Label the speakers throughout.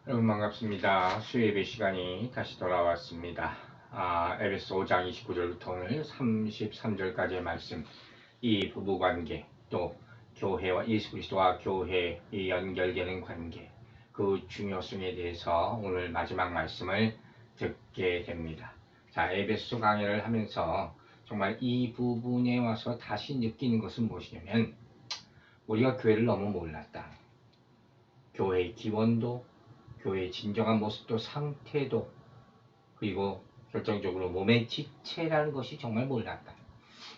Speaker 1: 여러분 반갑습니다. 수요예배 시간이 다시 돌아왔습니다. 에베소 5장 29절부터 오늘 33절까지의 말씀, 이 부부관계, 또 교회와 예수 그리스도와 교회에 연결되는 관계, 그 중요성에 대해서 오늘 마지막 말씀을 듣게 됩니다. 자, 에베소 강의를 하면서 정말 이 부분에 와서 다시 느끼는 것은 무엇이냐면, 우리가 교회를 너무 몰랐다. 교회의 기원도, 교회의 진정한 모습도, 상태도, 그리고 결정적으로 몸의 지체라는 것이 정말 몰랐다.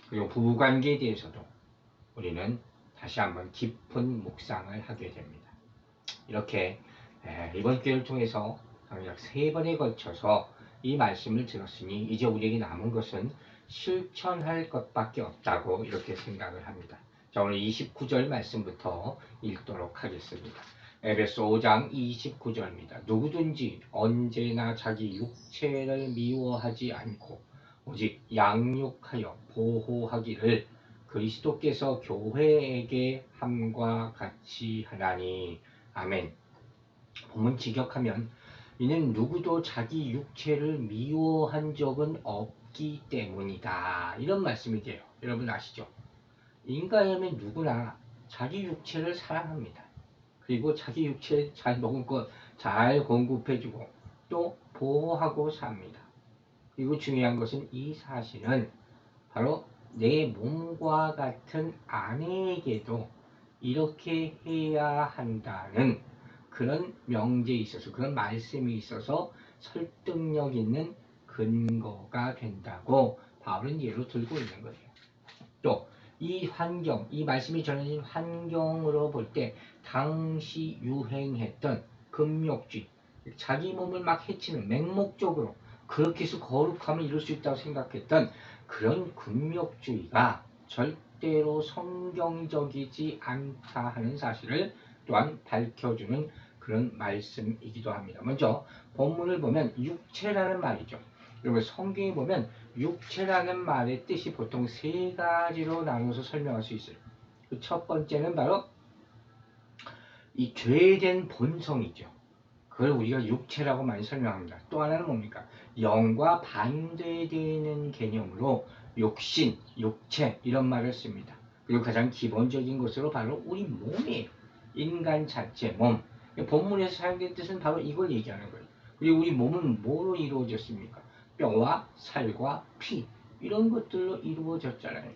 Speaker 1: 그리고 부부관계에 대해서도 우리는 다시 한번 깊은 묵상을 하게 됩니다. 이렇게 이번 기회를 통해서 약 3번에 걸쳐서 이 말씀을 들었으니 이제 우리에게 남은 것은 실천할 것밖에 없다고 이렇게 생각을 합니다. 자, 오늘 29절 말씀부터 읽도록 하겠습니다. 에베소 5장 29절입니다. 누구든지 언제나 자기 육체를 미워하지 않고 오직 양육하여 보호하기를 그리스도께서 교회에게 함과 같이 하나니. 아멘. 본문 직역하면 이는 누구도 자기 육체를 미워한 적은 없기 때문이다, 이런 말씀이 돼요. 여러분 아시죠? 인간이라면 누구나 자기 육체를 사랑합니다. 그리고 자기 육체 잘 먹을 것 잘 공급해주고 또 보호하고 삽니다. 그리고 중요한 것은 이 사실은 바로 내 몸과 같은 아내에게도 이렇게 해야 한다는 그런 명제에 있어서, 그런 말씀이 있어서 설득력 있는 근거가 된다고 바울은 예로 들고 있는 거예요. 또 이 환경, 이 말씀이 전해진 환경으로 볼 때 당시 유행했던 금욕주의, 자기 몸을 막 해치는, 맹목적으로 그렇게 해서 거룩함을 이룰 수 있다고 생각했던 그런 금욕주의가 절대로 성경적이지 않다 하는 사실을 또한 밝혀주는 그런 말씀이기도 합니다. 먼저 본문을 보면 육체라는 말이죠. 여러분 성경에 보면 육체라는 말의 뜻이 보통 3가지로 나눠서 설명할 수 있어요. 그 첫 번째는 바로 이 죄된 본성이죠. 그걸 우리가 육체라고 많이 설명합니다. 또 하나는 뭡니까? 영과 반대되는 개념으로 육신, 육체 이런 말을 씁니다. 그리고 가장 기본적인 것으로 바로 우리 몸이에요. 인간 자체, 몸. 본문에서 사용된 뜻은 바로 이걸 얘기하는 거예요. 그리고 우리 몸은 뭐로 이루어졌습니까? 뼈와 살과 피, 이런 것들로 이루어졌잖아요.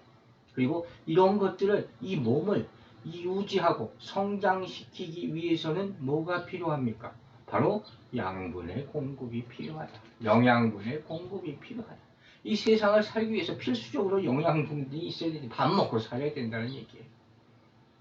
Speaker 1: 그리고 이런 것들을, 이 몸을 유지하고 성장시키기 위해서는 뭐가 필요합니까? 바로 양분의 공급이 필요하다. 영양분의 공급이 필요하다. 이 세상을 살기 위해서 필수적으로 영양분들이 있어야 되지. 밥 먹고 살아야 된다는 얘기예요.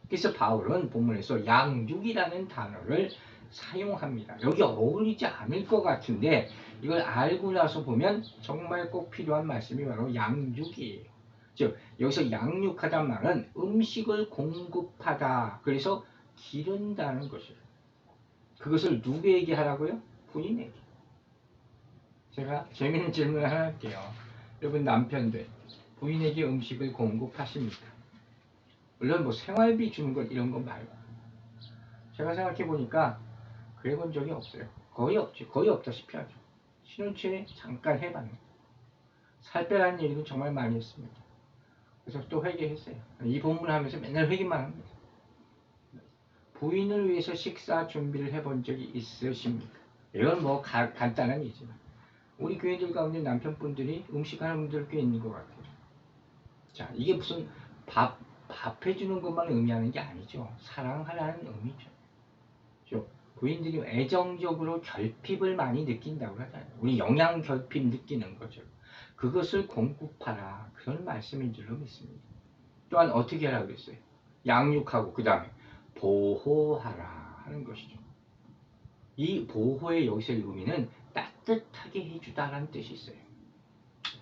Speaker 1: 그래서 바울은 본문에서 양육이라는 단어를 사용합니다. 여기 어울리지 않을 것 같은데 이걸 알고 나서 보면 정말 꼭 필요한 말씀이 바로 양육이에요. 즉 여기서 양육하다는 말은 음식을 공급하다, 그래서 기른다는 것이에요. 그것을 누구에게 하라고요? 부인에게. 제가 재미있는 질문을 하나 할게요. 여러분 남편들 부인에게 음식을 공급하십니까? 물론 뭐 생활비 주는 것 이런 거 말고. 제가 생각해 보니까 그래 본 적이 없어요. 거의 없죠. 거의 없다시피 하죠. 신혼 초에 잠깐 해봤는데 살 빼라는 얘기는 정말 많이 했습니다. 그래서 또 회개했어요. 이 본문을 하면서 맨날 회개만 합니다. 부인을 위해서 식사 준비를 해본 적이 있으십니까? 이건 뭐 간단한 얘기지만 우리 교회들 가운데 남편분들이 음식하는 분들 꽤 있는 것 같아요. 자, 이게 무슨 밥 해주는 것만 의미하는 게 아니죠. 사랑하라는 의미죠. 부인들이 애정적으로 결핍을 많이 느낀다고 하잖아요. 우리 영양 결핍 느끼는 거죠. 그것을 공급하라, 그런 말씀인 줄로 믿습니다. 또한 어떻게 하라고 했어요? 양육하고 그 다음에 보호하라 하는 것이죠. 이 보호의 여기서의 의미는 따뜻하게 해주다라는 뜻이 있어요.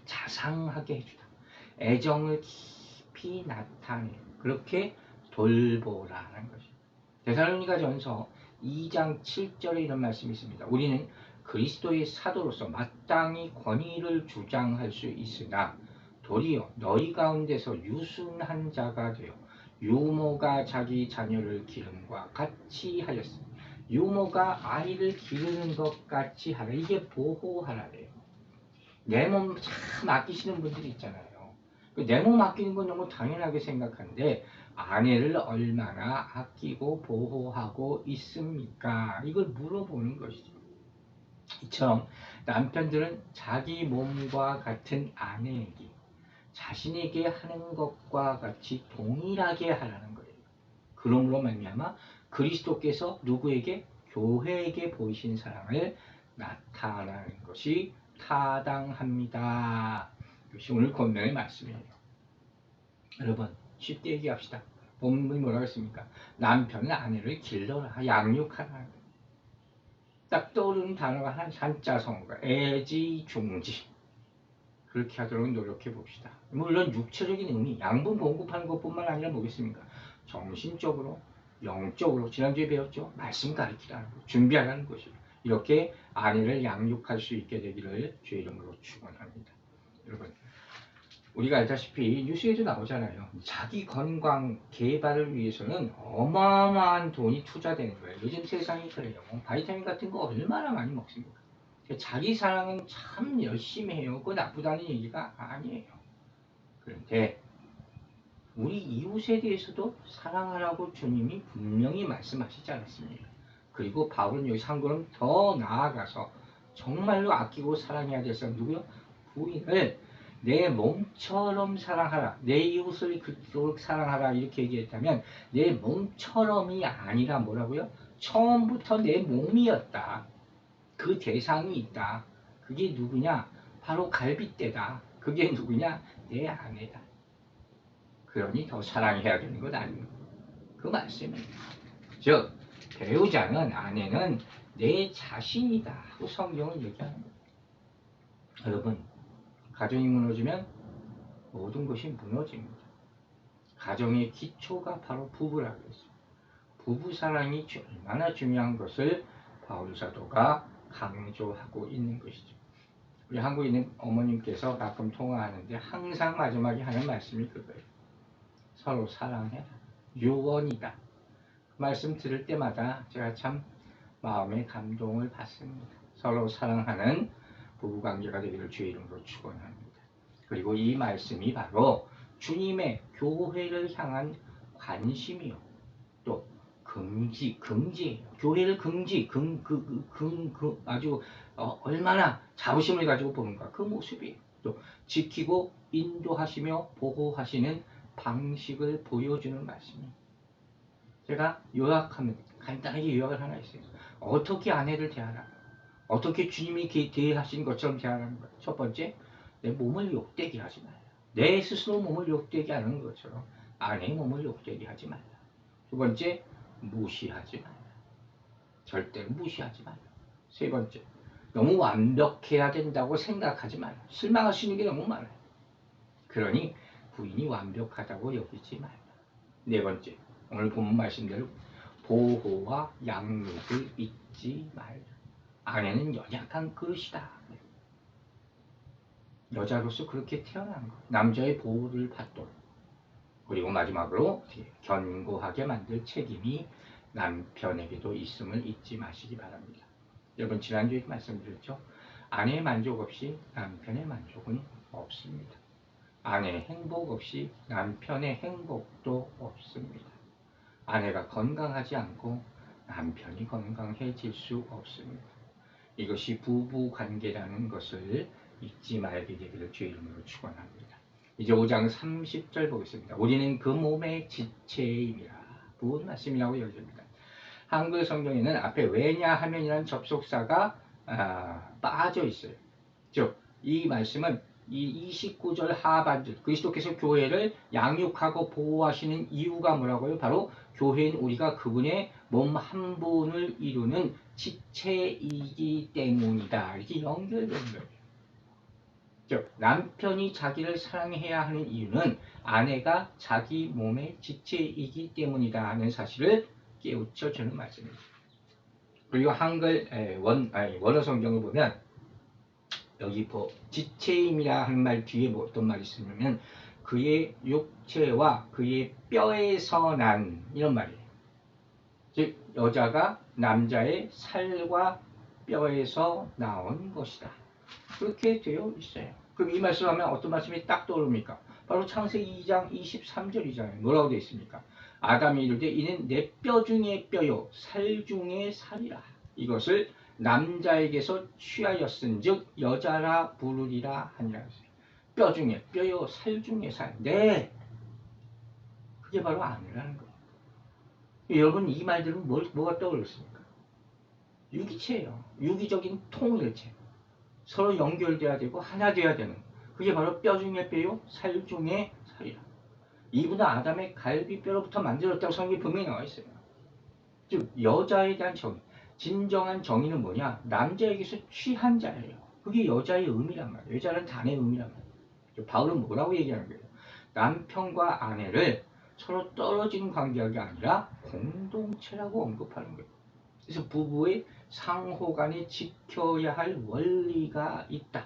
Speaker 1: 자상하게 해주다. 애정을 깊이 나타내 그렇게 돌보라는 것이죠. 데살로니가전서 2장 7절에 이런 말씀이 있습니다. 우리는 그리스도의 사도로서 마땅히 권위를 주장할 수 있으나 도리어 너희 가운데서 유순한 자가 되어 유모가 자기 자녀를 기름과 같이 하였으니 유모가 아이를 기르는 것 같이 하라. 이게 보호하라래요. 내 몸 참 아끼시는 분들이 있잖아요. 내 몸 아끼는 건 너무 당연하게 생각하는데 아내를 얼마나 아끼고 보호하고 있습니까? 이걸 물어보는 것이죠. 이처럼 남편들은 자기 몸과 같은 아내에게 자신에게 하는 것과 같이 동일하게 하라는 거예요. 그러므로 말미암아 그리스도께서 누구에게? 교회에게 보이신 사랑을 나타나는 것이 타당합니다. 이것이 오늘 권면의 말씀이에요. 여러분 쉽게 얘기합시다. 본문이 뭐라고 했습니까? 남편은 아내를 길러라, 양육하라. 딱 떠오르는 단어가 한 한자성어가 애지중지. 그렇게 하도록 노력해 봅시다. 물론 육체적인 의미, 양분 공급하는 것뿐만 아니라 뭐겠습니까? 정신적으로, 영적으로 지난주에 배웠죠? 말씀 가르치라는 것, 준비하라는 것이죠. 이렇게 아내를 양육할 수 있게 되기를 주의 이름으로 축원합니다. 여러분, 우리가 알다시피 뉴스에도 나오잖아요. 자기 건강 개발을 위해서는 어마어마한 돈이 투자되는 거예요. 요즘 세상이 그래요. 바이타민 같은 거 얼마나 많이 먹습니까? 자기 사랑은 참 열심히 해요. 그거 나쁘다는 얘기가 아니에요. 그런데 우리 이웃에 대해서도 사랑하라고 주님이 분명히 말씀하시지 않았습니까? 그리고 바울은 여기서 한 걸음 더 나아가서 정말로 아끼고 사랑해야 될 사람 누구요? 부인을 내 몸처럼 사랑하라. 내 이웃을 그토록 사랑하라. 이렇게 얘기했다면 내 몸처럼이 아니라 뭐라고요? 처음부터 내 몸이었다. 그 대상이 있다. 그게 누구냐? 바로 갈빗대다. 그게 누구냐? 내 아내다. 그러니 더 사랑해야 되는 것 아니에요. 그 말씀이에요. 즉 배우자는 아내는 내 자신이다 하고 성경을 얘기하는 거예요. 여러분 가정이 무너지면 모든 것이 무너집니다. 가정의 기초가 바로 부부라고 했어요. 부부 사랑이 얼마나 중요한 것을 바울 사도가 강조하고 있는 것이죠. 우리 한국에 있는 어머님께서 가끔 통화하는데 항상 마지막에 하는 말씀이 그거예요. 서로 사랑해라. 유언이다. 그 말씀 들을 때마다 제가 참 마음의 감동을 받습니다. 서로 사랑하는 부부관계가 되기를 주의 이름으로 축원합니다. 그리고 이 말씀이 바로 주님의 교회를 향한 관심이요. 또 긍지예요. 교회를 아주 얼마나 자부심을 가지고 보는가 그 모습이에요. 또 지키고 인도하시며 보호하시는 방식을 보여주는 말씀이에요. 제가 요약하면 간단하게 요약을 하나 있어요. 어떻게 아내를 대하라. 어떻게 주님이 대하신 것처럼 대하라는 거예요. 첫 번째, 내 몸을 욕되게 하지 말라. 내 스스로 몸을 욕되게 하는 것처럼 아내의 몸을 욕되게 하지 말라. 두 번째, 무시하지 말라. 절대로 무시하지 말라. 세 번째, 너무 완벽해야 된다고 생각하지 말라. 실망할 수 있는 게 너무 많아요. 그러니 부인이 완벽하다고 여기지 말라. 네 번째, 오늘 본문 말씀대로 보호와 양육을 잊지 말라. 아내는 연약한 그릇이다. 여자로서 그렇게 태어난 것. 남자의 보호를 받도록. 그리고 마지막으로 견고하게 만들 책임이 남편에게도 있음을 잊지 마시기 바랍니다. 여러분 지난주에 말씀드렸죠. 아내의 만족 없이 남편의 만족은 없습니다. 아내의 행복 없이 남편의 행복도 없습니다. 아내가 건강하지 않고 남편이 건강해질 수 없습니다. 이것이 부부 관계라는 것을 잊지 말게 되기를 주의 이름으로 축원합니다. 이제 5장 30절 보겠습니다. 우리는 그 몸의 지체임이라. 무슨 말씀이라고 여겨집니다. 한글 성경에는 앞에 왜냐하면이라는 접속사가 빠져 있어요. 즉, 이 말씀은 이 29절 하반절 그리스도께서 교회를 양육하고 보호하시는 이유가 뭐라고요? 바로 교회인 우리가 그분의 몸 한 분을 이루는 지체이기 때문이다. 이렇게 연결되는 거예요. 즉 남편이 자기를 사랑해야 하는 이유는 아내가 자기 몸의 지체이기 때문이다 하는 사실을 깨우쳐 주는 말씀입니다. 그리고 한글 원어 성경을 보면 여기 지체임이라 하는 말 뒤에 어떤 말이 있으면 그의 육체와 그의 뼈에서 난 이런 말이에요. 즉 여자가 남자의 살과 뼈에서 나온 것이다. 그렇게 되어 있어요. 그럼 이 말씀하면 어떤 말씀이 딱 떠오릅니까? 바로 창세기 2장 23절이잖아요. 뭐라고 되어 있습니까? 아담이 이르되 이는 내 뼈 중에 뼈요 살 중에 살이라. 이것을 남자에게서 취하였은즉 여자라 부르리라 하니라. 뼈 중에 뼈요 살 중에 살. 네, 그게 바로 아내라는 거예요. 여러분 이 말들은 뭐가 떠올랐습니까? 유기체예요. 유기적인 통일체. 서로 연결돼야 되고 하나 돼야 되는. 그게 바로 뼈 중에 뼈요 살 중에 살이라. 이분은 아담의 갈비뼈로부터 만들었다고 성경에 분명히 나와 있어요. 즉 여자에 대한 정의, 진정한 정의는 뭐냐? 남자에게서 취한 자예요. 그게 여자의 의미란 말이에요. 여자는 단의 의미란 말이에요. 바울은 뭐라고 얘기하는 거예요? 남편과 아내를 서로 떨어진 관계가 아니라 공동체라고 언급하는 거예요. 그래서 부부의 상호간에 지켜야 할 원리가 있다.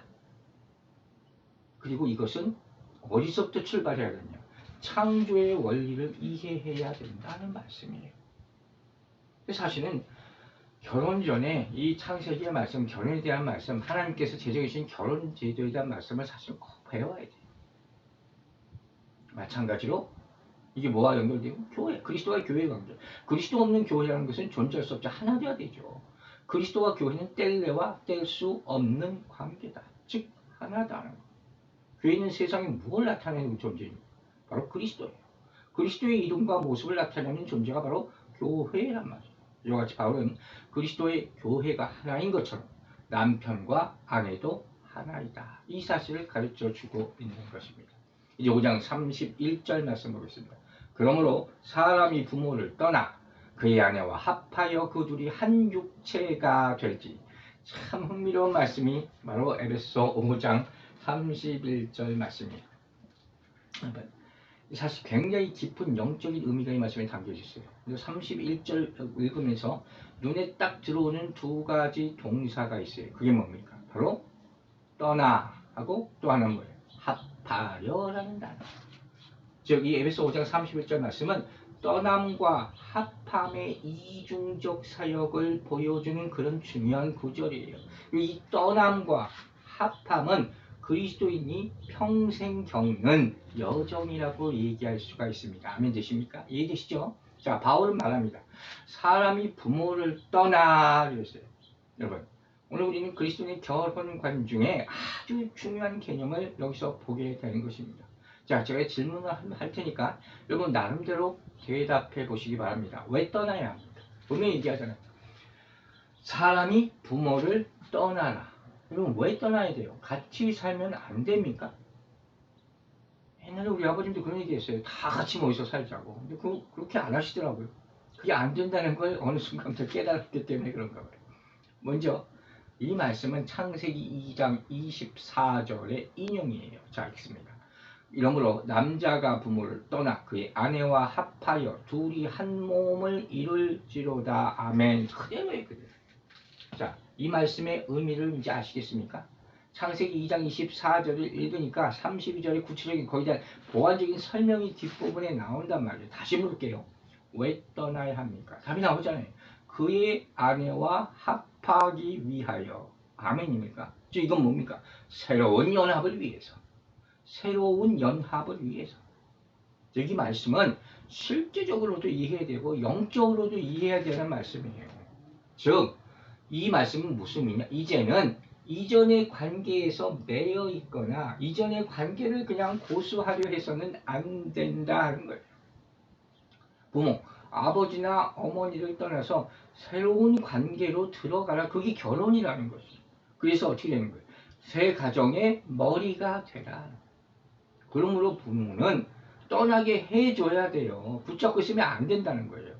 Speaker 1: 그리고 이것은 어디서부터 출발해야 되냐? 창조의 원리를 이해해야 된다는 말씀이에요. 사실은 결혼 전에 이 창세기의 말씀, 결혼에 대한 말씀, 하나님께서 제정해 주신 결혼 제도에 대한 말씀을 사실 꼭 배워야 돼요. 마찬가지로 이게 뭐와 연결되고? 교회, 그리스도와 교회의 관계. 그리스도 없는 교회라는 것은 존재할 수 없죠. 하나 되어야 되죠. 그리스도와 교회는 뗄래와 뗄 수 없는 관계다. 즉 하나다는 거. 교회는 세상에 무엇을 나타내는 존재입니까? 바로 그리스도예요. 그리스도의 이름과 모습을 나타내는 존재가 바로 교회란 말이에요. 이와 같이 바울은 그리스도의 교회가 하나인 것처럼 남편과 아내도 하나이다. 이 사실을 가르쳐 주고 있는 것입니다. 이제 5장 31절 말씀 보겠습니다. 그러므로 사람이 부모를 떠나 그의 아내와 합하여 그 둘이 한 육체가 될지. 참 흥미로운 말씀이 바로 에베소 5장 31절 말씀입니다. 사실 굉장히 깊은 영적인 의미가 이 말씀에 담겨져 있어요. 31절 읽으면서 눈에 딱 들어오는 두 가지 동사가 있어요. 그게 뭡니까? 바로 떠나 하고 또 하나는 뭐예요? 합하려라는 단어. 즉 이 에베소 5장 31절 말씀은 떠남과 합함의 이중적 사역을 보여주는 그런 중요한 구절이에요. 이 떠남과 합함은 그리스도인이 평생 겪는 여정이라고 얘기할 수가 있습니다. 아멘 되십니까? 이해되시죠? 자, 바울은 말합니다. 사람이 부모를 떠나 그랬어요. 여러분, 오늘 우리는 그리스도인의 결혼관 중에 아주 중요한 개념을 여기서 보게 되는 것입니다. 자, 제가 질문을 할 테니까 여러분 나름대로 대답해 보시기 바랍니다. 왜 떠나야 합니까? 분명히 얘기하잖아요. 사람이 부모를 떠나라. 여러분 왜 떠나야 돼요? 같이 살면 안 됩니까? 옛날에 우리 아버님도 그런 얘기 했어요. 다 같이 모여서 살자고. 근데 그렇게 안 하시더라고요. 그게 안 된다는 걸 어느 순간부터 깨달았기 때문에 그런가 봐요. 먼저 이 말씀은 창세기 2장 24절의 인용이에요. 자, 읽습니다. 이러므로 남자가 부모를 떠나 그의 아내와 합하여 둘이 한 몸을 이룰지로다. 아멘. 그대로예요, 그대로. 자, 이 말씀의 의미를 이제 아시겠습니까? 창세기 2장 24절을 읽으니까 32절의 구체적인 거기에 대한 보완적인 설명이 뒷부분에 나온단 말이에요. 다시 물을게요. 왜 떠나야 합니까? 답이 나오잖아요. 그의 아내와 합하기 위하여. 아멘입니까? 즉 이건 뭡니까? 새로운 연합을 위해서. 새로운 연합을 위해서. 이 말씀은 실제적으로도 이해해야 되고 영적으로도 이해해야 되는 말씀이에요. 즉 이 말씀은 무슨 의미냐? 이제는 이전의 관계에서 매여 있거나 이전의 관계를 그냥 고수하려 해서는 안 된다는 거예요. 부모, 아버지나 어머니를 떠나서 새로운 관계로 들어가라. 그게 결혼이라는 것이죠. 그래서 어떻게 되는 거예요? 새 가정의 머리가 되라. 그러므로 부모는 떠나게 해줘야 돼요. 붙잡고 있으면 안 된다는 거예요.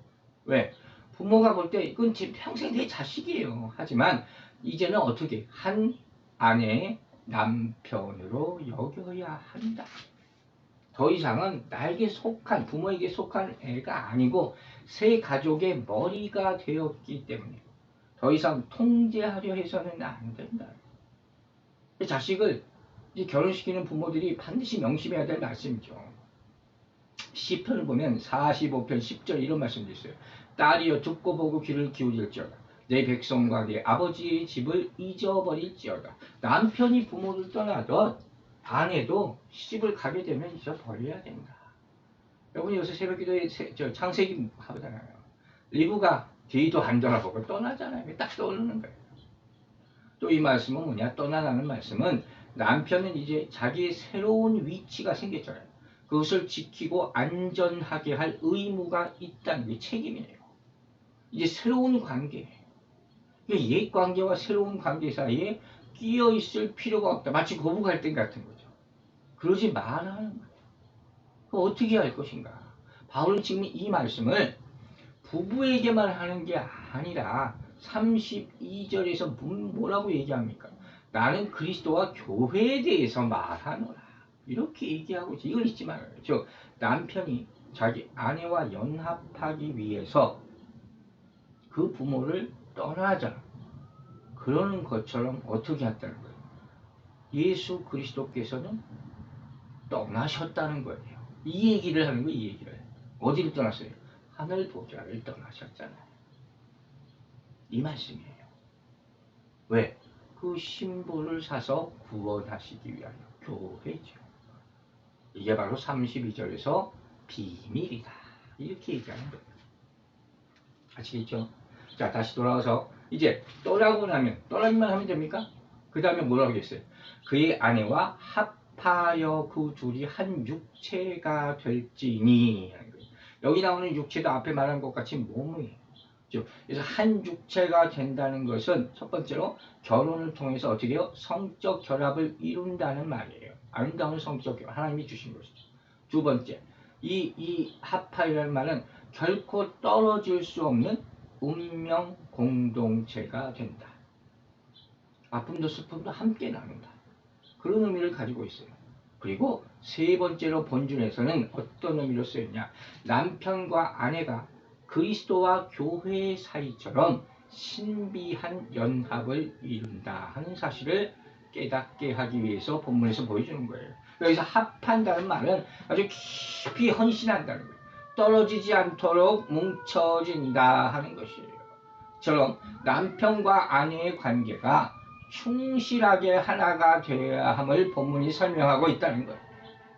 Speaker 1: 왜? 부모가 볼 때 이건 평생 내 자식이에요. 하지만 이제는 어떻게 한 아내의 남편으로 여겨야 한다. 더 이상은 나에게 속한 부모에게 속한 애가 아니고 새 가족의 머리가 되었기 때문에 더 이상 통제하려 해서는 안 된다. 자식을 이제 결혼시키는 부모들이 반드시 명심해야 될 말씀이죠. 시편을 보면 45편 10절 이런 말씀도 있어요. 딸이여 듣고 보고 귀를 기울일지어다. 내 백성과 내 아버지의 집을 잊어버릴지어다. 남편이 부모를 떠나던 아내도 시집을 가게 되면 잊어버려야 된다. 여러분이 요새 새벽기도에 창세기 하잖아요. 리브가 뒤도 안 돌아보고 떠나잖아요. 딱 떠오르는 거예요. 또 이 말씀은 뭐냐? 떠나라는 말씀은 남편은 이제 자기의 새로운 위치가 생겼잖아요. 그것을 지키고 안전하게 할 의무가 있다는 게 책임이에요. 이제 새로운 관계예요. 옛 관계와 새로운 관계 사이에 끼어 있을 필요가 없다. 마치 고부 갈등 같은 거죠. 그러지 말라는 거예요. 그럼 어떻게 할 것인가? 바울은 지금 이 말씀을 부부에게만 하는 게 아니라 32절에서 뭐라고 얘기합니까? 나는 그리스도와 교회에 대해서 말하노라. 이렇게 얘기하고 있어요. 이걸 잊지 말아요. 즉 남편이 자기 아내와 연합하기 위해서 그 부모를 떠나자. 그러는 것처럼 어떻게 했다는 거예요? 예수 그리스도께서는 떠나셨다는 거예요. 이 얘기를 하는 거예요. 이 얘기를. 어디를 떠났어요? 하늘 보좌를 떠나셨잖아요. 이 말씀이에요. 왜? 그 신부를 사서 구원하시기 위하여 교회죠. 이게 바로 32절에서 비밀이다. 이렇게 얘기하는 거예요. 아시겠죠? 자, 다시 돌아와서 이제 떠나기만 하면 됩니까? 그 다음에 뭐라고 했어요? 그의 아내와 합하여 그 둘이 한 육체가 될지니. 여기 나오는 육체도 앞에 말한 것 같이 몸이에요. 그래서 한 육체가 된다는 것은 첫 번째로 결혼을 통해서 어떻게 해요? 성적 결합을 이룬다는 말이에요. 아름다운 성적 결합, 하나님이 주신 것이죠. 두 번째, 이 합하이라는 말은 결코 떨어질 수 없는 운명 공동체가 된다. 아픔도 슬픔도 함께 나눈다. 그런 의미를 가지고 있어요. 그리고 세 번째로 본문에서는 어떤 의미로 쓰였냐? 남편과 아내가 그리스도와 교회 사이처럼 신비한 연합을 이룬다 하는 사실을 깨닫게 하기 위해서 본문에서 보여주는 거예요. 여기서 합한다는 말은 아주 깊이 헌신한다는 거예요. 떨어지지 않도록 뭉쳐진다 하는 것이에요. 처럼 남편과 아내의 관계가 충실하게 하나가 되어야 함을 본문이 설명하고 있다는 거예요.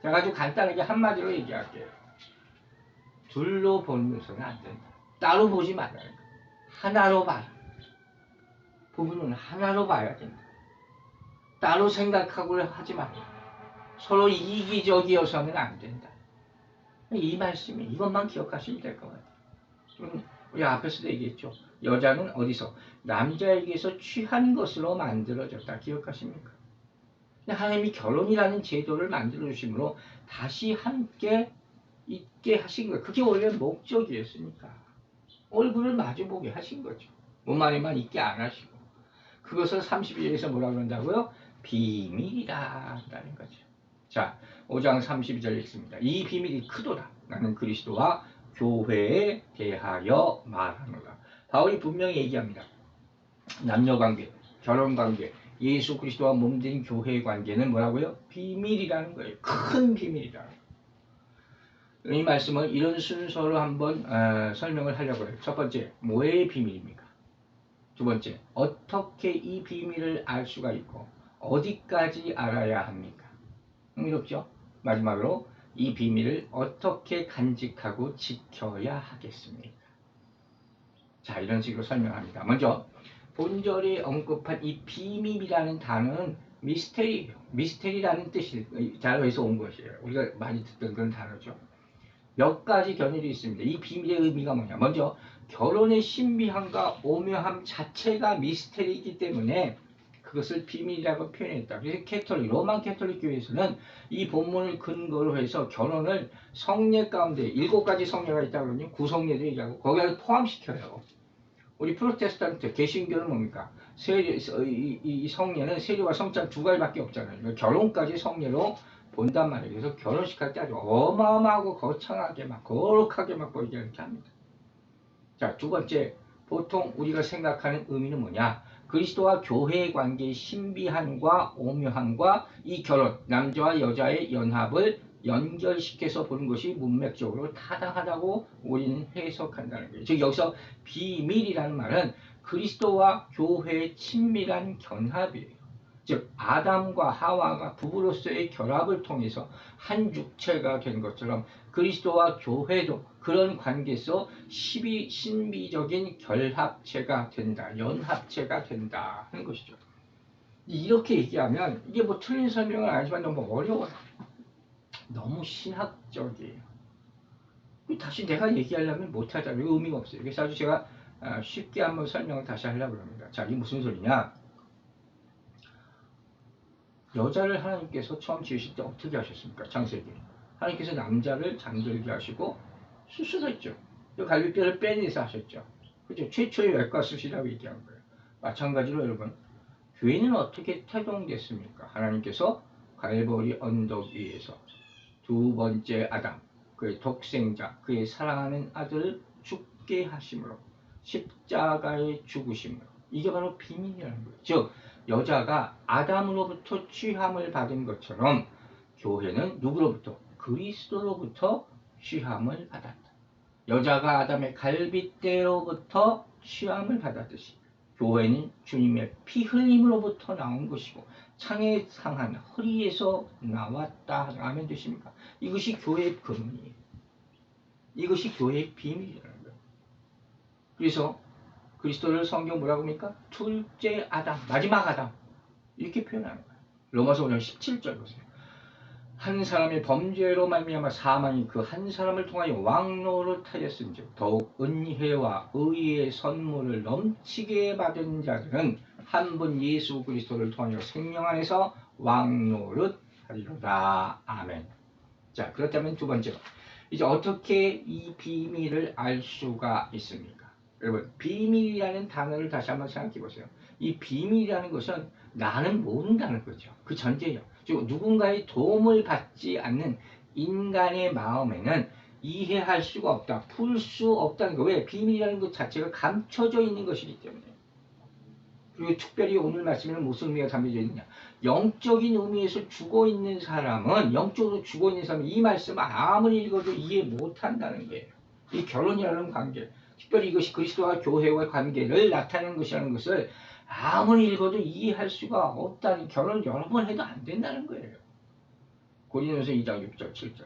Speaker 1: 제가 아주 간단하게 한마디로 얘기할게요. 둘로 보면서는 안 된다. 따로 보지 말아야 된다. 하나로 봐라. 부부는 하나로 봐야 된다. 따로 생각하고 하지 말라. 서로 이기적이어서는 안 된다. 이 말씀이 이것만 기억하시면 될 것 같아요. 우리 앞에서도 얘기했죠. 여자는 어디서? 남자에게서 취한 것으로 만들어졌다. 기억하십니까? 하나님이 결혼이라는 제도를 만들어주심으로 다시 함께 있게 하신 거예요. 그게 원래 목적이었으니까. 얼굴을 마주보게 하신 거죠. 몸 안에만 있게 안 하시고. 그것을 32절에서 뭐라 그런다고요? 비밀이다. 라는 거죠. 자, 5장 32절 읽습니다. 이 비밀이 크도다. 나는 그리스도와 교회에 대하여 말하노라. 바울이 분명히 얘기합니다. 남녀관계, 결혼관계, 예수 그리스도와 몸된 교회의 관계는 뭐라고요? 비밀이라는 거예요. 큰 비밀이라는 거예요. 이 말씀을 이런 순서로 한번 설명을 하려고 해요. 첫 번째, 뭐의 비밀입니까? 두 번째, 어떻게 이 비밀을 알 수가 있고 어디까지 알아야 합니까? 흥미롭죠? 마지막으로 이 비밀을 어떻게 간직하고 지켜야 하겠습니까? 자, 이런 식으로 설명합니다. 먼저 본절에 언급한 이 비밀이라는 단어는 미스테리예요. 미스테리라는 뜻이 단어에서 온 것이에요. 우리가 많이 듣던 그런 단어죠. 몇 가지 견해도 있습니다. 이 비밀의 의미가 뭐냐? 먼저 결혼의 신비함과 오묘함 자체가 미스테리이기 때문에 그것을 비밀이라고 표현했다. 그래서 로만 캐톨릭 교회에서는 이 본문을 근거로 해서 결혼을 성례 가운데 7가지 성례가 있다고 그러니 구성례도 얘기하고 거기에 포함시켜요. 우리 프로테스탄트 개신교는 뭡니까? 이 성례는 세례와 성찬 2가지밖에 없잖아요. 그러니까 결혼까지 성례로 본단 말이에요. 그래서 결혼식 할 때 아주 어마어마하고 거창하게 막 거룩하게 막 보이게 이렇게 합니다. 자, 두 번째, 보통 우리가 생각하는 의미는 뭐냐? 그리스도와 교회의 관계의 신비함과 오묘함과 이 결혼, 남자와 여자의 연합을 연결시켜서 보는 것이 문맥적으로 타당하다고 우리는 해석한다는 거예요. 즉 여기서 비밀이라는 말은 그리스도와 교회의 친밀한 결합이에요. 즉 아담과 하와가 부부로서의 결합을 통해서 한 육체가 된 것처럼 그리스도와 교회도 그런 관계에서 신비적인 결합체가 된다, 연합체가 된다 하는 것이죠. 이렇게 얘기하면 이게 뭐 틀린 설명은 아니지만 너무 어려워요. 너무 신학적이에요. 다시 내가 얘기하려면 못하잖아요. 의미가 없어요. 그래서 아주 제가 쉽게 한번 설명을 다시 하려고 합니다. 자, 이게 무슨 소리냐? 여자를 하나님께서 처음 지으실 때 어떻게 하셨습니까? 창세기. 하나님께서 남자를 잠들게 하시고 수술했죠. 갈비뼈를 빼내서 하셨죠. 그죠? 최초의 외과 수술이라고 얘기한 거예요. 마찬가지로 여러분, 교회는 어떻게 태동됐습니까? 하나님께서 갈보리 언덕 위에서 두 번째 아담, 그의 독생자, 그의 사랑하는 아들을 죽게 하심으로 십자가의 죽으심으로 이게 바로 비밀이라는 거예요. 즉 여자가 아담으로부터 취함을 받은 것처럼 교회는 누구로부터? 그리스도로부터 취함을 받았다. 여자가 아담의 갈빗대로부터 취함을 받았듯이 교회는 주님의 피 흘림으로부터 나온 것이고 창에 상한 허리에서 나왔다. 아멘 되십니까? 이것이 교회의 근원이에요. 이것이 교회의 비밀이라는 거예요. 그래서 그리스도를 성경 뭐라고 합니까? 둘째 아담, 마지막 아담 이렇게 표현하는 거예요. 로마서 5장 17절 보세요. 한 사람의 범죄로 말미암아 사망이 그 한 사람을 통하여 왕노릇하였은즉 더욱 은혜와 의의 선물을 넘치게 받은 자들은 한 분 예수 그리스도를 통하여 생명 안에서 왕노릇하리로다. 아멘. 자, 그렇다면 두 번째로 이제 어떻게 이 비밀을 알 수가 있습니까? 여러분, 비밀이라는 단어를 다시 한번 생각해 보세요. 이 비밀이라는 것은 나는 모른다는 거죠. 그 전제예요. 즉 누군가의 도움을 받지 않는 인간의 마음에는 이해할 수가 없다, 풀 수 없다는 거. 왜? 비밀이라는 것 자체가 감춰져 있는 것이기 때문에. 그리고 특별히 오늘 말씀에는 무슨 의미가 담겨져 있느냐? 영적인 의미에서 죽어있는 사람은, 영적으로 죽어있는 사람은 이 말씀을 아무리 읽어도 이해 못한다는 거예요. 이 결혼이라는 관계, 특별히 이것이 그리스도와 교회와의 관계를 나타내는 것이라는 것을 아무리 읽어도 이해할 수가 없다는, 결혼 여러 번 해도 안 된다는 거예요. 고린도서 2장 6절 7절.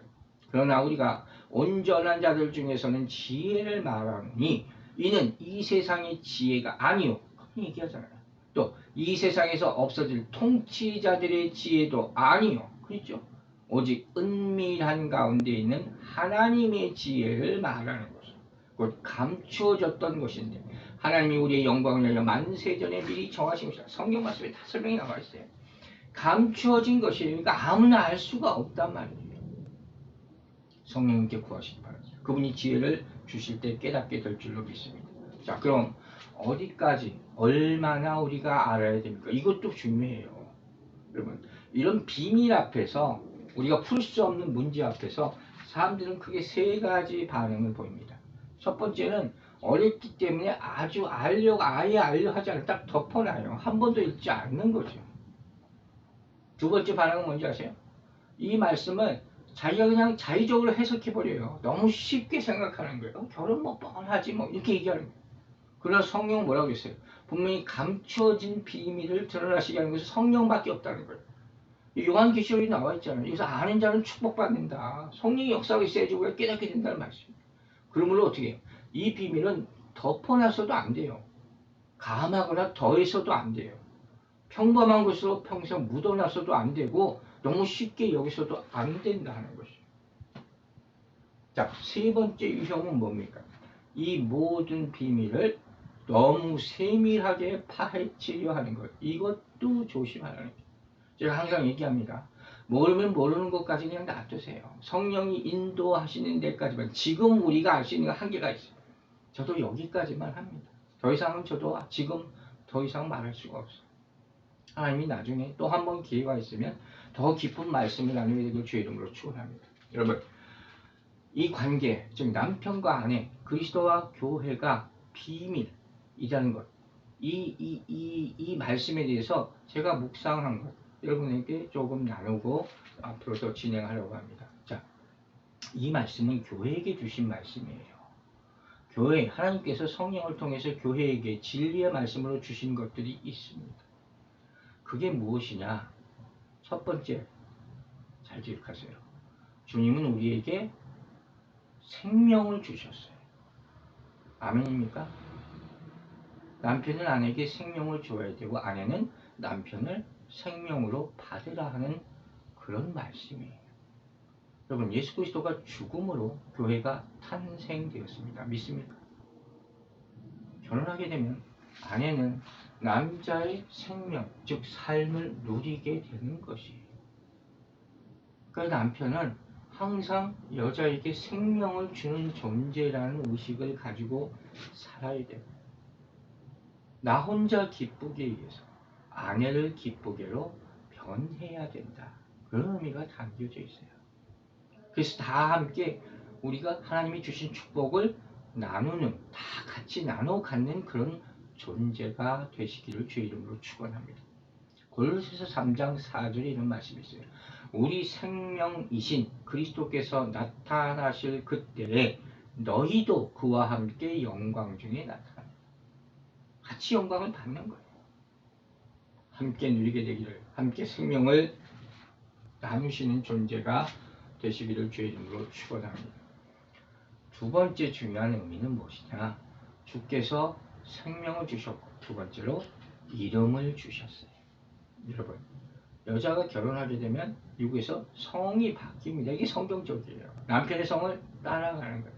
Speaker 1: 그러나 우리가 온전한 자들 중에서는 지혜를 말하니 이는 이 세상의 지혜가 아니요. 그렇게 얘기하잖아요. 또 이 세상에서 없어질 통치자들의 지혜도 아니요. 그렇죠? 오직 은밀한 가운데 있는 하나님의 지혜를 말하는 것이죠. 곧 감추어졌던 것인데 하나님이 우리의 영광을 위하여 만세전에 미리 정하신 것이다. 성경 말씀에 다 설명이 나와 있어요. 감추어진 것이니까 아무나 알 수가 없단 말이에요. 성령님께 구하시기 바랍니다. 그분이 지혜를 주실 때 깨닫게 될 줄로 믿습니다. 자, 그럼 어디까지 얼마나 우리가 알아야 됩니까? 이것도 중요해요. 여러분, 이런 비밀 앞에서, 우리가 풀 수 없는 문제 앞에서 사람들은 크게 세 가지 반응을 보입니다. 첫 번째는 어렵기 때문에 아주 아예 알려 하지 않고 딱 덮어놔요. 한 번도 읽지 않는 거죠. 두 번째 반응은 뭔지 아세요? 이 말씀을 자기가 그냥 자의적으로 해석해버려요. 너무 쉽게 생각하는 거예요. 결혼 뭐 뻔하지 뭐 이렇게 얘기하는 거예요. 그러나 성경은 뭐라고 했어요? 분명히 감추어진 비밀을 드러나시게 하는 것은 성령밖에 없다는 거예요. 요한계시록에 나와 있잖아요. 여기서 아는 자는 축복받는다. 성령의 역사가 있어야지 우리가 깨닫게 된다는 말씀입니다. 그러므로 어떻게 해요? 이 비밀은 덮어놔서도 안 돼요. 감하거나 더해서도 안 돼요. 평범한 것으로 평생 묻어놔서도 안 되고 너무 쉽게 여기서도 안 된다는 것이죠. 자, 세 번째 유형은 뭡니까? 이 모든 비밀을 너무 세밀하게 파헤치려 하는 것. 이것도 조심하라는 거예요. 제가 항상 얘기합니다. 모르면 모르는 것까지 그냥 놔두세요. 성령이 인도하시는 데까지만. 지금 우리가 알 수 있는 한계가 있어요. 저도 여기까지만 합니다. 더 이상은 저도 지금 더 이상 말할 수가 없어요. 하나님이 나중에 또 한 번 기회가 있으면 더 깊은 말씀을 나누게 되길 주의 이름으로 축원합니다. 여러분, 이 관계, 즉 남편과 아내, 그리스도와 교회가 비밀이라는 것, 이 말씀에 대해서 제가 묵상한 것, 여러분에게 조금 나누고 앞으로 더 진행하려고 합니다. 자, 이 말씀은 교회에게 주신 말씀이에요. 교회, 하나님께서 성령을 통해서 교회에게 진리의 말씀으로 주신 것들이 있습니다. 그게 무엇이냐? 첫 번째, 잘 기억하세요. 주님은 우리에게 생명을 주셨어요. 아멘입니까? 남편은 아내에게 생명을 줘야 되고 아내는 남편을 생명으로 받으라 하는 그런 말씀이에요. 여러분, 예수 그리스도가 죽음으로 교회가 탄생되었습니다. 믿습니까? 결혼하게 되면 아내는 남자의 생명, 즉 삶을 누리게 되는 것이에요. 그러니까 남편은 항상 여자에게 생명을 주는 존재라는 의식을 가지고 살아야 돼요. 나 혼자 기쁘기 위해서 아내를 기쁘게로 변해야 된다. 그런 의미가 담겨져 있어요. 그래서 다 함께 우리가 하나님이 주신 축복을 나누는, 다 같이 나눠 갖는 그런 존재가 되시기를 주의 이름으로 축원합니다. 골로새서 3장 4절에 이런 말씀이 있어요. 우리 생명이신 그리스도께서 나타나실 그때에 너희도 그와 함께 영광 중에 나타납니다. 같이 영광을 받는 거예요. 함께 누리게 되기를, 함께 생명을 나누시는 존재가 되시기를 주의 이름으로 축원합니다. 두 번째 중요한 의미는 무엇이냐? 주께서 생명을 주셨고 두 번째로 이름을 주셨어요. 여러분, 여자가 결혼하게 되면 미국에서 성이 바뀝니다. 이게 성경적이에요. 남편의 성을 따라가는 거예요.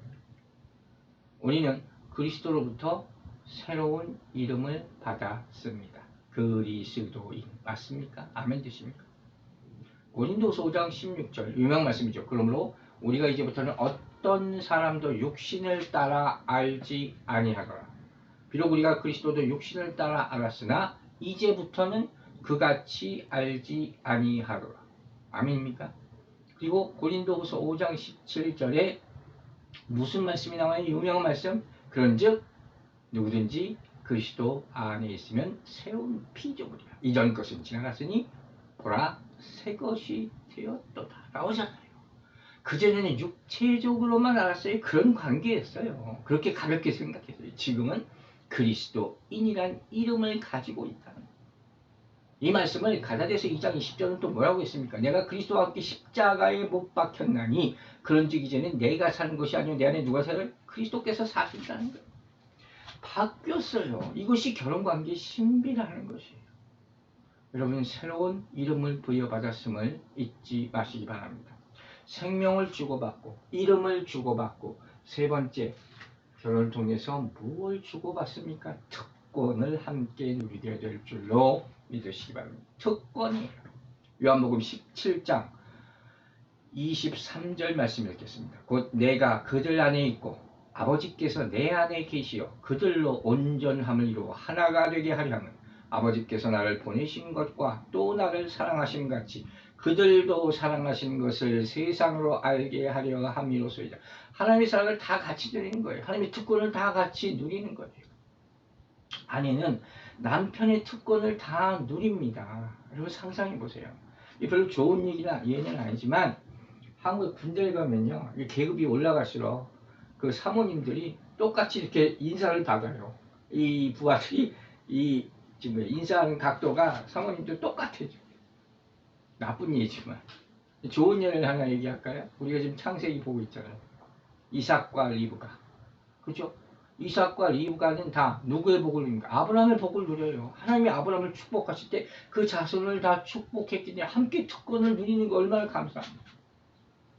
Speaker 1: 우리는 그리스도로부터 새로운 이름을 받았습니다. 그리스도인. 맞습니까? 아멘 되십니까? 고린도서 5장 16절 유명 말씀이죠. 그러므로 우리가 이제부터는 어떤 사람도 육신을 따라 알지 아니하거나 비록 우리가 그리스도도 육신을 따라 알았으나 이제부터는 그같이 알지 아니하거나. 아멘입니까? 그리고 고린도후서 5장 17절에 무슨 말씀이 나와요? 유명한 말씀. 그런즉 누구든지 그리스도 안에 있으면 새로운 피조물이야. 이전 것은 지나갔으니 보라 새 것이 되었도다. 나오잖아요. 그전에는 육체적으로만 알았어요. 그런 관계였어요. 그렇게 가볍게 생각했어요. 지금은 그리스도인이란 이름을 가지고 있다는 거예요. 이 말씀을 갈라디아서 2장 20절은 또 뭐라고 했습니까? 내가 그리스도와 함께 십자가에 못 박혔나니 그런즉 이제는 내가 사는 것이 아니요 내 안에 누가 살아요? 그리스도께서 사신다는 거예요. 바뀌었어요. 이것이 결혼관계의 신비라는 것이에요. 여러분, 새로운 이름을 부여받았음을 잊지 마시기 바랍니다. 생명을 주고받고 이름을 주고받고 세 번째, 결혼을 통해서 무엇을 주고받습니까? 특권을 함께 누리게 될 줄로 믿으시기 바랍니다. 특권이에요. 요한복음 17장 23절 말씀 읽겠습니다. 곧 내가 그들 안에 있고 아버지께서 내 안에 계시어 그들로 온전함을 이루어 하나가 되게 하려 함은 아버지께서 나를 보내신 것과 또 나를 사랑하신 같이 그들도 사랑하신 것을 세상으로 알게 하려 함이로소이다. 하나님의 사랑을 다 같이 누리는 거예요. 하나님의 특권을 다 같이 누리는 거예요. 아내는 남편의 특권을 다 누립니다. 여러분 상상해 보세요. 별로 좋은 얘기나 예는 아니지만 한국 군대에 가면요, 계급이 올라갈수록 그 사모님들이 똑같이 이렇게 인사를 받아요. 이 부하들이 이 지금 인사하는 각도가 사모님들 똑같아요. 나쁜 얘기지만 좋은 예를 하나 얘기할까요? 우리가 지금 창세기 보고 있잖아요. 이삭과 리브가, 그렇죠? 이삭과 리브가는 다 누구의 복을 누립니까? 아브라함의 복을 누려요. 하나님이 아브라함을 축복하실 때 그 자손을 다 축복했기 때문에 함께 특권을 누리는 거 얼마나 감사합니다.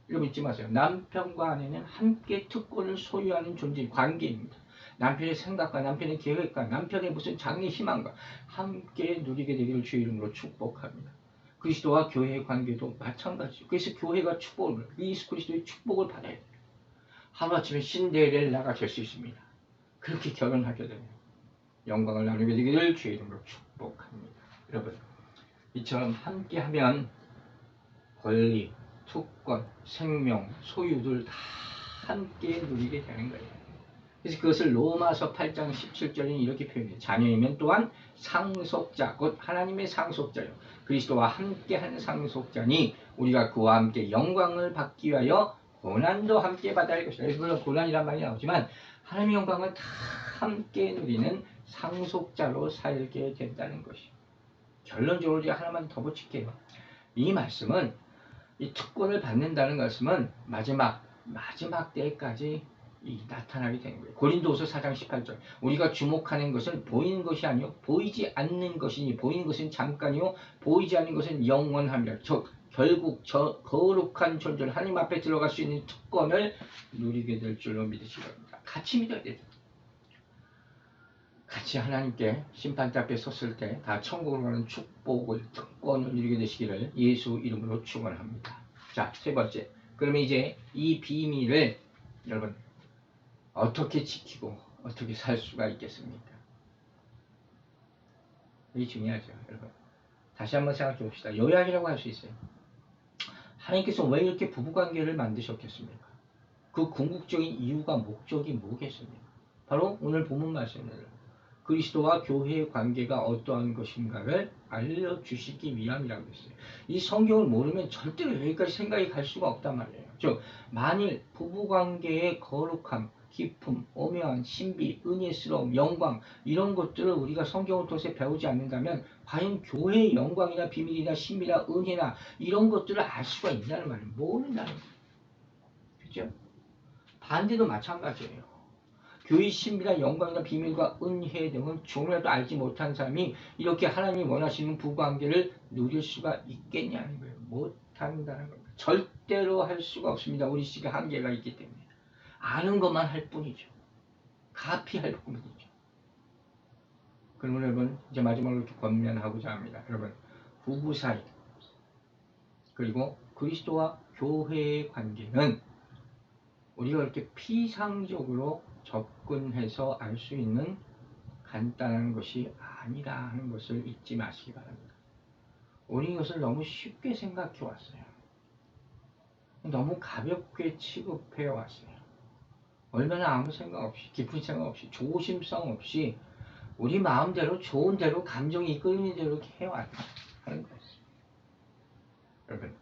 Speaker 1: 여러분 잊지 마세요. 남편과 아내는 함께 특권을 소유하는 존재, 관계입니다. 남편의 생각과 남편의 계획과 남편의 무슨 장래 희망과 함께 누리게 되기를 주의 이름으로 축복합니다. 그리스도와 교회의 관계도 마찬가지죠. 그래서 교회가 축복을, 예수 그리스도의 축복을 받아야 돼요. 하루아침에 신데렐라가 될 수 있습니다. 그렇게 결혼하게 되면 영광을 나누게 되기를 주의 이름으로 축복합니다. 여러분, 이처럼 함께하면 권리, 특권, 생명, 소유들 다 함께 누리게 되는 거예요. 그래서 그것을 로마서 8장 17절에 이렇게 표현해요. 자녀이면 또한 상속자, 곧 하나님의 상속자요. 그리스도와 함께하는 상속자니 우리가 그와 함께 영광을 받기 위하여 고난도 함께 받아야 할 것이다. 물론 고난이란 말이 나오지만 하나님의 영광은 다 함께 누리는 상속자로 살게 된다는 것이. 결론적으로 제가 하나만 더 붙일게요. 이 말씀은 이 특권을 받는다는 것은 마지막 때까지 나타나게 되는 거예요. 고린도후서 4장 18절. 우리가 주목하는 것은 보이는 것이 아니요 보이지 않는 것이니 보이는 것은 잠깐이요 보이지 않는 것은 영원함이라. 즉 결국 저 거룩한 존재를 하나님 앞에 들어갈 수 있는 특권을 누리게 될 줄로 믿으시기 바랍니다. 같이 믿어야 돼요. 같이 하나님께 심판대 앞에 섰을 때 다 천국으로 가는 축복을 특권을 누리게 되시기를 예수 이름으로 축원합니다. 자, 세 번째. 그러면 이제 이 비밀을 여러분 어떻게 지키고 어떻게 살 수가 있겠습니까? 이게 중요하죠, 여러분. 다시 한번 생각해 봅시다. 요약이라고 할 수 있어요. 하나님께서 왜 이렇게 부부관계를 만드셨겠습니까? 그 궁극적인 이유가 목적이 뭐겠습니까? 바로 오늘 본문 말씀입니다. 그리스도와 교회의 관계가 어떠한 것인가를 알려주시기 위함이라고 했어요. 이 성경을 모르면 절대로 여기까지 생각이 갈 수가 없단 말이에요. 즉 만일 부부관계의 거룩함, 기쁨, 오묘한 신비, 은혜스러움, 영광 이런 것들을 우리가 성경을 통해서 배우지 않는다면 과연 교회의 영광이나 비밀이나 신비나 은혜나 이런 것들을 알 수가 있냐는 말이에요. 모른다는 거예요. 그렇죠? 반대도 마찬가지예요. 교회의 신비나 영광이나 비밀과 은혜 등은 조금이라도 알지 못한 사람이 이렇게 하나님이 원하시는 부부관계를 누릴 수가 있겠냐는 거예요. 못한다는 겁니다. 절대로 할 수가 없습니다. 우리 시가 한계가 있기 때문에. 아는 것만 할 뿐이죠. 가피할 뿐이죠. 그러면 여러분 이제 마지막으로 권면하고자 합니다. 여러분 부부 사이 그리고 그리스도와 교회의 관계는 우리가 그렇게 피상적으로 접근해서 알 수 있는 간단한 것이 아니라 하는 것을 잊지 마시기 바랍니다. 우리 이것을 너무 쉽게 생각해 왔어요. 너무 가볍게 취급해 왔어요. 얼마나 아무 생각 없이 깊은 생각 없이 조심성 없이 우리 마음대로 좋은 대로 감정이 이끌리는 대로 이렇게 해왔다는 거였어요. 여러분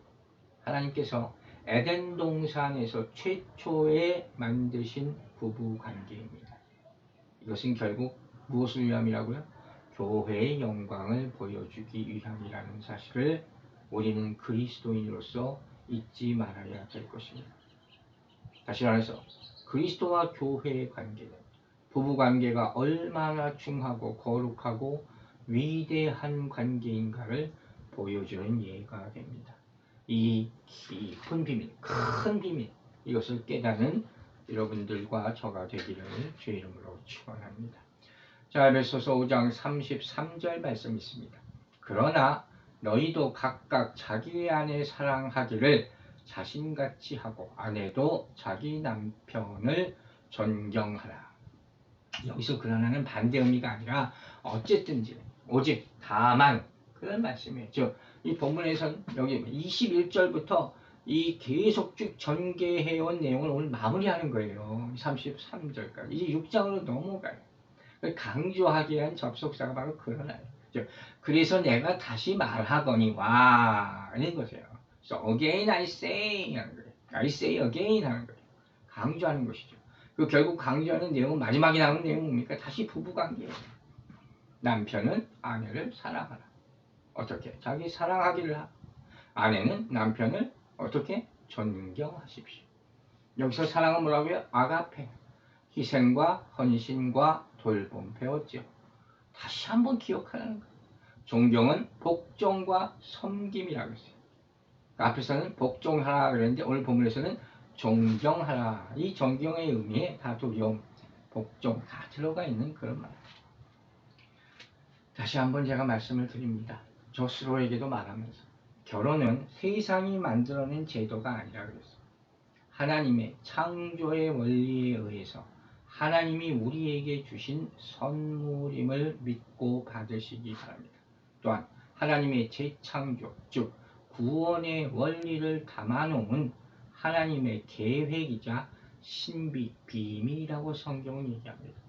Speaker 1: 하나님께서 에덴 동산에서 최초에 만드신 부부 관계입니다. 이것은 결국 무엇을 위함이라고요? 교회의 영광을 보여주기 위함이라는 사실을 우리는 그리스도인으로서 잊지 말아야 될 것입니다. 다시 말해서 그리스도와 교회의 관계는 부부 관계가 얼마나 중하고 거룩하고 위대한 관계인가를 보여주는 예가 됩니다. 이 깊은 비밀, 큰 비밀 이것을 깨닫는 여러분들과 저가 되기를 주의 이름으로 축원합니다. 자, 에베소서 5장 33절 말씀 있습니다. 그러나 너희도 각각 자기의 아내 사랑하기를 자신같이 하고 아내도 자기 남편을 존경하라. 여기서 그러나는 반대 의미가 아니라 어쨌든지 오직 다만 그런 말씀이에요. 즉 이 본문에서는 여기 21절부터 이 계속 쭉 전개해온 내용을 오늘 마무리하는 거예요. 33절까지. 이제 6장으로 넘어가요. 강조하기 위한 접속사가 바로 그러나요. 그래서 내가 다시 말하거니와 이런 거세요. So again I say 하는 거예요. I say again 하는 거예요. 강조하는 것이죠. 그 결국 강조하는 내용은 마지막에 나오는 내용은 뭡니까? 다시 부부관계예요. 남편은 아내를 사랑하라. 어떻게? 자기 사랑하기를 하고 아내는 남편을 어떻게? 존경하십시오. 여기서 사랑은 뭐라고요? 아가페. 희생과 헌신과 돌봄 배웠죠. 다시 한번 기억하라는 거예요. 존경은 복종과 섬김이라고 했어요. 앞에서는 복종하라 그랬는데 오늘 본문에서는 존경하라. 이 존경의 의미에 다 두려움, 복종 다 들어가 있는 그런 말. 다시 한번 제가 말씀을 드립니다. 저 스스로에게도 말하면서 결혼은 세상이 만들어낸 제도가 아니라 그랬어요. 하나님의 창조의 원리에 의해서 하나님이 우리에게 주신 선물임을 믿고 받으시기 바랍니다. 또한 하나님의 재창조, 즉 구원의 원리를 담아놓은 하나님의 계획이자 신비, 비밀이라고 성경은 얘기합니다.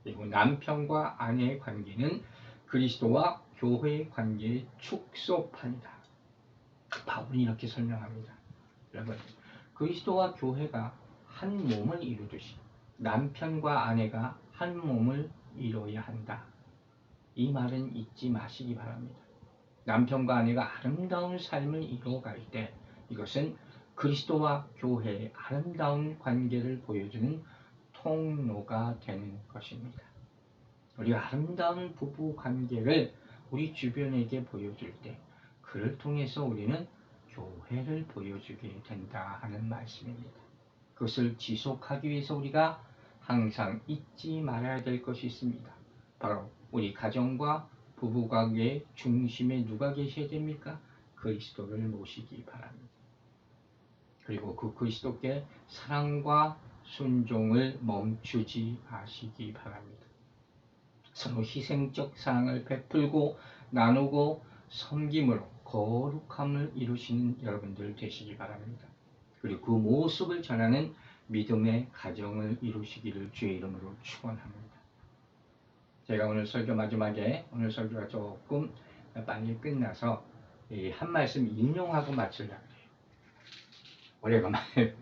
Speaker 1: 그리고 남편과 아내의 관계는 그리스도와 교회의 관계의 축소판이다. 바울이 이렇게 설명합니다. 여러분, 그리스도와 교회가 한 몸을 이루듯이 남편과 아내가 한 몸을 이루어야 한다. 이 말은 잊지 마시기 바랍니다. 남편과 아내가 아름다운 삶을 이루어갈 때 이것은 그리스도와 교회의 아름다운 관계를 보여주는 통로가 되는 것입니다. 우리 아름다운 부부 관계를 우리 주변에게 보여줄 때 그를 통해서 우리는 교회를 보여주게 된다 하는 말씀입니다. 그것을 지속하기 위해서 우리가 항상 잊지 말아야 될 것이 있습니다. 바로 우리 가정과 부부관계의 중심에 누가 계셔야 됩니까? 그리스도를 모시기 바랍니다. 그리고 그 그리스도께 사랑과 순종을 멈추지 마시기 바랍니다. 서로 희생적 사랑을 베풀고 나누고 섬김으로 거룩함을 이루시는 여러분들 되시기 바랍니다. 그리고 그 모습을 전하는 믿음의 가정을 이루시기를 주의 이름으로 축원합니다. 제가 오늘 설교 마지막에 오늘 설교가 조금 빨리 끝나서 한 말씀 인용하고 마치려고 해요. 오래간만에.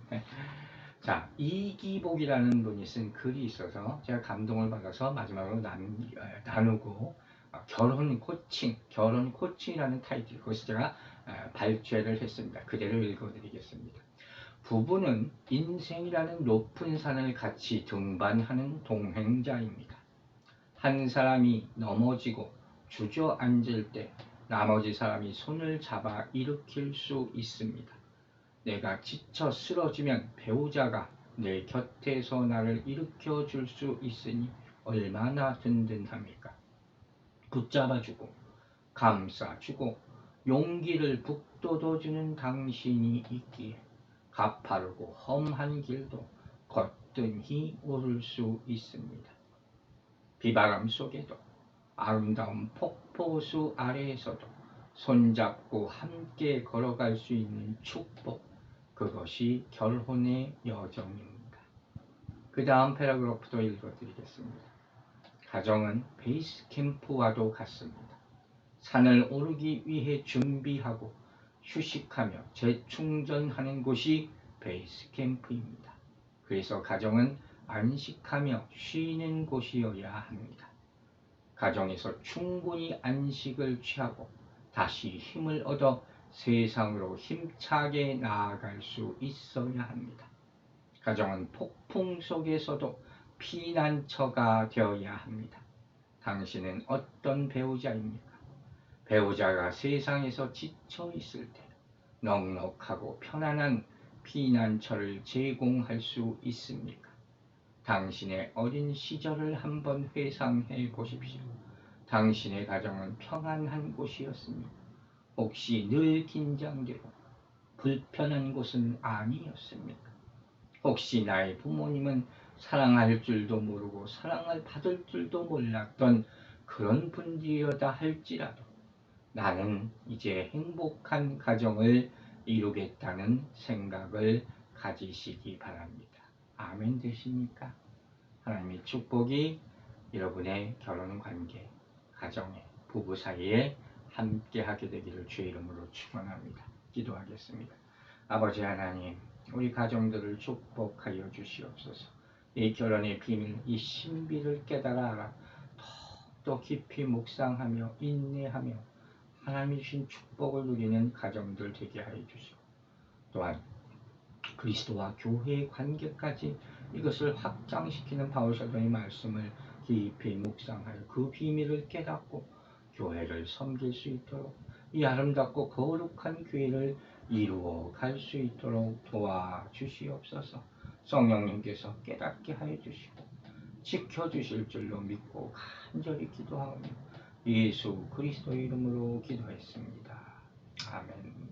Speaker 1: 자, 이기복이라는 분이 쓴 글이 있어서 제가 감동을 받아서 마지막으로 나누고 결혼 코칭이라는 타이틀, 그것을 제가 발췌를 했습니다. 그대로 읽어드리겠습니다. 부부는 인생이라는 높은 산을 같이 등반하는 동행자입니다. 한 사람이 넘어지고 주저앉을 때 나머지 사람이 손을 잡아 일으킬 수 있습니다. 내가 지쳐 쓰러지면 배우자가 내 곁에서 나를 일으켜 줄 수 있으니 얼마나 든든합니까? 붙잡아주고 감싸주고 용기를 북돋워주는 당신이 있기에 가파르고 험한 길도 거뜬히 오를 수 있습니다. 비바람 속에도 아름다운 폭포수 아래에서도 손잡고 함께 걸어갈 수 있는 축복, 그것이 결혼의 여정입니다. 그 다음 패러그래프도 읽어드리겠습니다. 가정은 베이스 캠프와도 같습니다. 산을 오르기 위해 준비하고 휴식하며 재충전하는 곳이 베이스 캠프입니다. 그래서 가정은 안식하며 쉬는 곳이어야 합니다. 가정에서 충분히 안식을 취하고 다시 힘을 얻어 세상으로 힘차게 나아갈 수 있어야 합니다. 가정은 폭풍 속에서도 피난처가 되어야 합니다. 당신은 어떤 배우자입니까? 배우자가 세상에서 지쳐 있을 때 넉넉하고 편안한 피난처를 제공할 수 있습니까? 당신의 어린 시절을 한번 회상해 보십시오. 당신의 가정은 평안한 곳이었습니까? 혹시 늘 긴장되고 불편한 곳은 아니었습니까? 혹시 나의 부모님은 사랑할 줄도 모르고 사랑을 받을 줄도 몰랐던 그런 분들이었다 할지라도 나는 이제 행복한 가정을 이루겠다는 생각을 가지시기 바랍니다. 아멘 되십니까? 하나님의 축복이 여러분의 결혼관계, 가정에, 부부 사이에 함께하게 되기를 주의 이름으로 축원합니다. 기도하겠습니다. 아버지 하나님, 우리 가정들을 축복하여 주시옵소서. 이 결혼의 비밀, 이 신비를 깨달아 알아 더욱더 깊이 묵상하며 인내하며 하나님이 주신 축복을 누리는 가정들 되게 하여 주시고, 또한 그리스도와 교회의 관계까지 이것을 확장시키는 바울사도의 말씀을 깊이 묵상하여 그 비밀을 깨닫고 교회를 섬길 수 있도록 이 아름답고 거룩한 교회를 이루어 갈 수 있도록 도와주시옵소서. 성령님께서 깨닫게 하여 주시고 지켜주실 줄로 믿고 간절히 기도하오며 예수 그리스도의 이름으로 기도했습니다. 아멘.